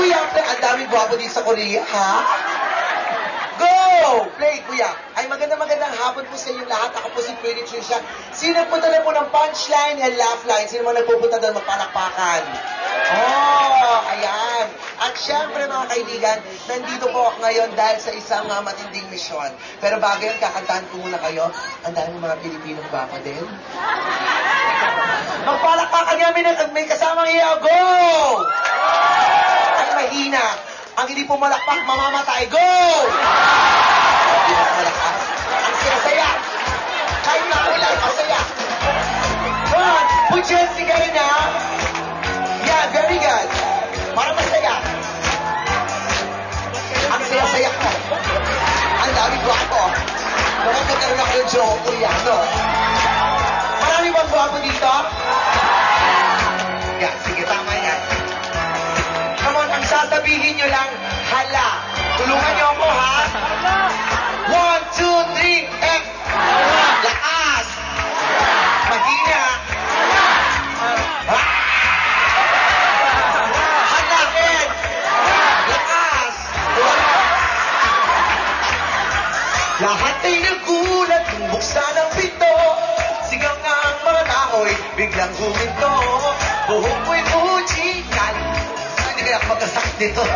Kuya, ang daming gwapo dito sa Korea, ha? Go! Play, kuya. Ay, magandang hapon po sa inyo lahat. Ako po si Pretty Trisha. Sino nagpunta na po ng punchline and laugh line? Sino man nagpupunta doon magpalakpakan? Oh, ayan. At syempre, mga kaibigan, nandito po ako ngayon dahil sa isang matinding misyon. Pero bago yan, kakantahan ko muna kayo. Ang daming mga Pilipinong baka din. Magpalakpakan niya, may kasamang iya. Go! Ay, mahina. Ang hindi po malakpak, mamamatay. Go! Hindi po malakpak. Ang saya-saya. Kahit nakulay, masaya. One, put your hands together now. Yeah, very good. Para masaya. Ang saya-saya ko. Ang dami gwapo. Parang nagkaroon ako yung joke ko yan, no? Marami bang gwapo dito? Yeah, sige, tama yan. Come on, ang sasabihin nyo lang, hala. Tulungan nyo ako, ha? 1, 2, 3, and... Lakas! Mahina! Hala, and... Lakas! Lahat ay nagulat kung buksan ang pinto. Sigang nga ang mga tao'y biglang huminto. Buhok ko'y uchikan. Hindi kaya ako magkasakit dito.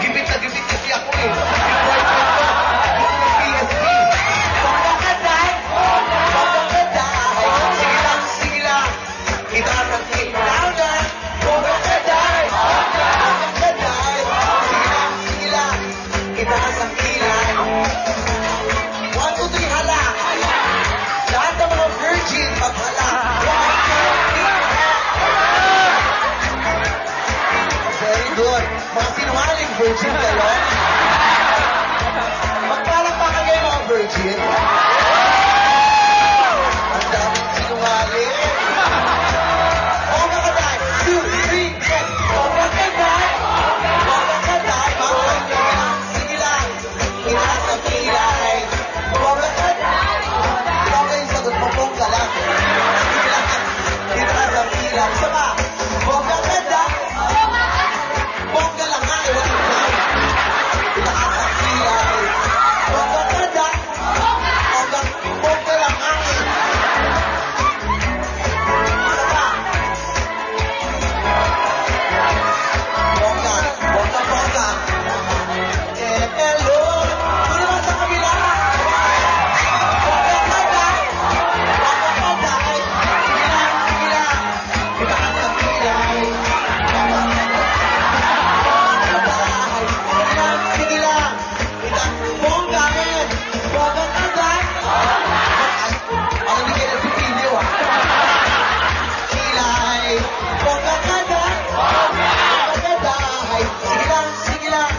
Gipit na gipit kasi ako eh. PSP. Pagkakaday. Sige lang. Itaas ang louder. Pagkakaday. Sige lang. Itaas ang kilay. 1, 2, 3, hala. Lahat ng mga virgin, paghala. 1, 2, 3, very good. Mga sinungaling virgin kayo. Magpalakpakan kayo mga virgin. Ang daming sinungaling. Pagkakaday. 2, 3, and pagkakaday. Pagkakaday. Sige lang. Itaas ang kilay. Pagkakaday. Ikaw kayo sagot mo, bongga lang. Sige lang. Itaas ang kilay. Isa pa. Pagkakaday. Bongga lang nga. Itaas ang kilay. Pagkakaday. Bongga lang nga. Isa pa. Bongga. Hello. Doon naman sa kabila. Pagkakaday. Sige lang. Itaas ang kilay. Sige lang. Bongga, men. Pagkakaday. Ang hindi kayo nasipilyo, ah. Kilay. Pagkakaday. Pagkakaday. Sige lang.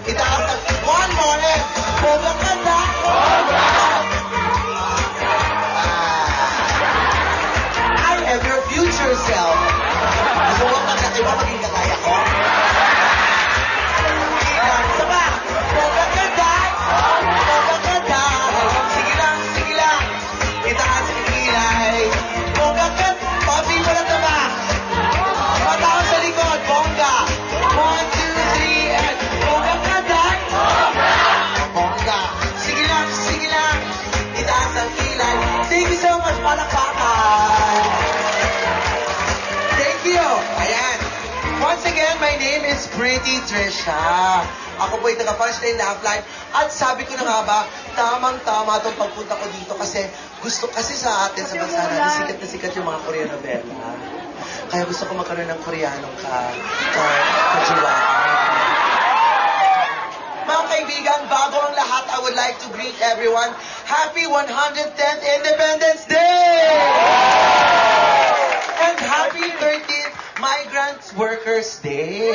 Itaas ang... One more, men. Pagkakaday. I am your future self. Gusto mo magkakaiba maging kakaya ko? Isa pa. Pagkakaday. Sige lang. Itaas ang kilay. Pagkakaday. Papi mo na tama. Patawag sa likod. Bongga. 1, 2, 3, and pagkakaday. Bongga. Sige lang. Itaas ang kilay. Thank you so much, palakpakan. Thank you. Ayan. Once again, my name is Pretty Trisha. Ako po ay taga-punchline laugh line. At sabi ko na nga ba, tamang-tama itong pagpunta ko dito kasi gusto kasi sa atin, sa bansa natin, sikat na sikat yung mga Korean novela. Kaya gusto ko magkaroon ng Koreanong kajiwaan. Mga kaibigan, bago ang lahat, I would like to greet everyone. Happy 110th Independence Day! And happy 13th Migrant Workers Day!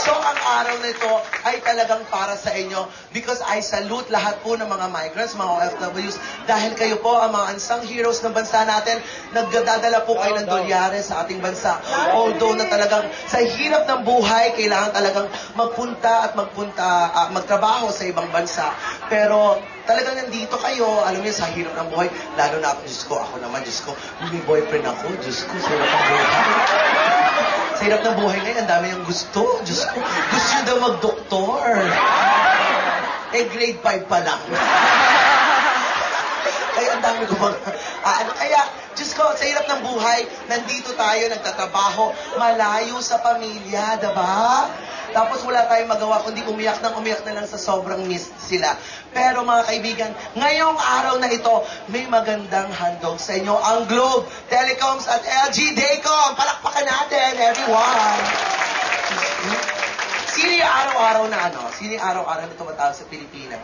So, ang araw nito ay talagang para sa inyo because I salute lahat po ng mga migrants, mga OFWs, dahil kayo po ang mga unsung heroes ng bansa natin. Nagdadala po kayo ng dolyares sa ating bansa. Although na talagang sa hirap ng buhay, kailangan talagang magtrabaho sa ibang bansa. Pero talagang nandito kayo, alam niyo, sa hirap ng buhay, lalo na ako, Diyos ko, may boyfriend ako, Diyos ko, sa hirap ng buhay. Sa hirap ng buhay ngayon, ang dami yung gusto. Diyos ko, gusto nyo daw mag-doktor. Grade 5 pa lang. Kaya ang dami ko kaya, Diyos ko, sa hirap ng buhay, nandito tayo, nagtatrabaho, malayo sa pamilya, diba? Tapos wala tayong magawa, kundi umiyak na lang sa sobrang miss sila. Pero mga kaibigan, ngayong araw na ito, may magandang handog sa inyo, ang Globe Telecoms at LG Daycom. Palakpakan natin, everyone! Sino yung araw-araw na Sino yung araw-araw na tumatawag sa Pilipinas?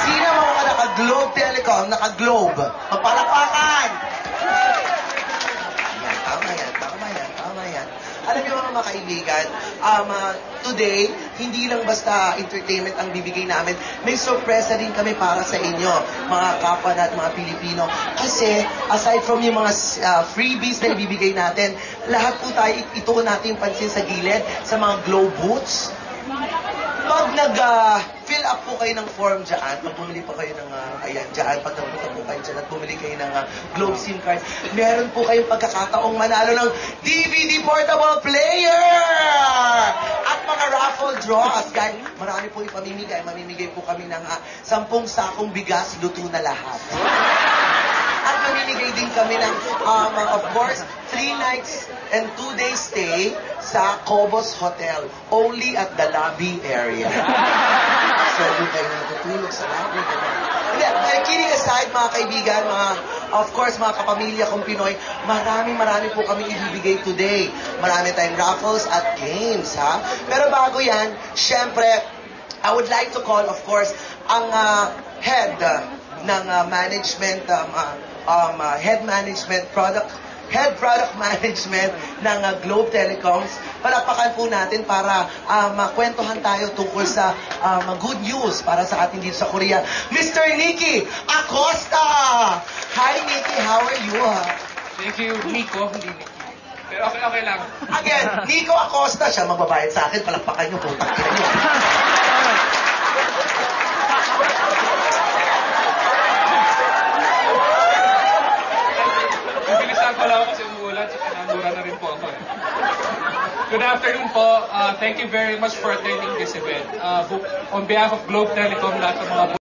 Sino mga naka-Globe Telecom, naka-Globe? Magpalakpakan! Yan, tama yan. Alam niyo mga kaibigan, today, hindi lang basta entertainment ang bibigay namin. May sorpresa rin kami para sa inyo, mga kapwa at mga Pilipino. Kasi, aside from yung mga freebies na ibibigay natin, lahat po tayo ituon natin pansin sa gilid, sa mga glow booths. Pag nag-fill up po kayo ng form dyan, pag bumili pa kayo ng, pag napunta po kayo dyan at bumili kayo ng Globe SIM card, meron po kayong pagkakataong manalo ng DVD portable player! At mga raffle draws. Guys, marami po ipamimigay. Mamimigay po kami ng 10 sakong bigas, luto na lahat. At mamimigay din kami ng, of course, 3 nights and 2 days stay sa Cobos Hotel, only at the lobby area. So, doon kayo natutulog sa lobby. Hindi, kidding aside, mga kaibigan, of course, mga kapamilya kong Pinoy, marami po kami ibibigay today. Marami tayong raffles at games, ha? Pero bago yan, syempre, I would like to call, of course, ang head ng management, head product management ng Globe Telecoms. Palakpakan po natin para makwentuhan tayo tungkol sa good news para sa atin dito sa Korea. Mr. Nicky Acosta! Hi, Nicky. How are you? Thank you, Nico. Hindi Nicky. Pero okay lang. Again, Nico Acosta. Siya magbabayad sa akin. Palakpakan niyo po. Takinan niyo. Wala ako kasi umuulan, so pinamura na rin po ako. Good afternoon po. Thank you very much for attending this event. On behalf of Globe Telecom, lahat ng mga